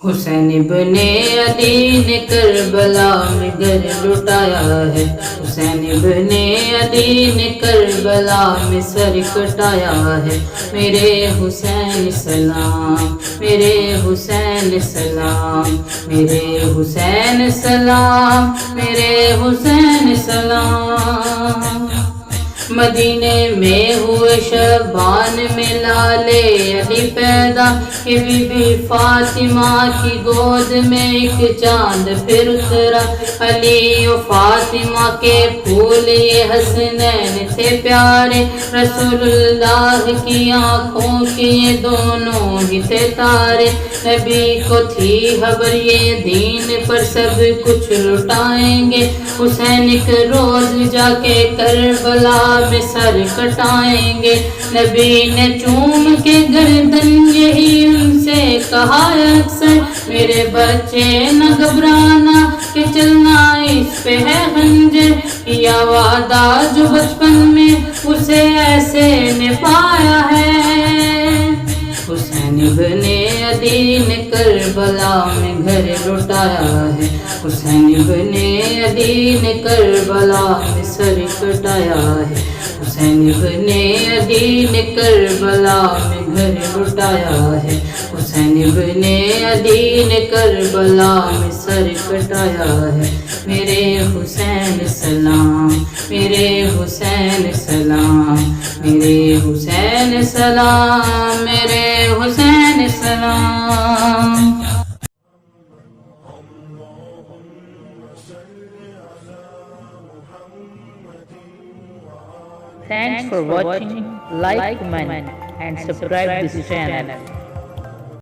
حسین ابن علی نے کربلا میں گھر لٹایا ہے، حسین ابن علی نے کربلا میں سر کٹایا ہے۔ میرے حسین سلام، میرے حسین سلام، میرے حسین سلام، میرے حسین سلام۔ مدینے میں ہوئے شعبان میں لالے علی پیدا، کہ بی بی فاطمہ کی گود میں ایک چاند پھر اترا۔ علی و فاطمہ کے پھول یہ حسنین تھے پیارے، رسول اللہ کی آنکھوں کے یہ دونوں ہی تھے تارے۔ نبی کو تھی خبر یہ دین پر سب کچھ لٹائیں گے، حسین ایک روز جا کے کربلا میں سر کٹائیں گے۔ نبی نے چوم کے گردن یہی ان سے کہا اکثر، میرے بچے نہ گھبرانا کہ چلنا اس پہ ہے خنجر، کیا وعدہ جو بچپن میں اسے ایسے نبھایا ہے۔ حسین ابن علی نے کربلا میں گھر لٹایا ہے، حسین ابن علی نے کربلا میں سر کٹایا ہے، حسین ابن علی نے کربلا میں گھر لٹایا ہے، حسین ابن علی نے کربلا میں سر کٹایا ہے۔ میرے حسین سلام، میرے حسین سلام، میرے حسین سلام، میرے حسین سلام۔ Thanks for watching, like, comment and subscribe this channel.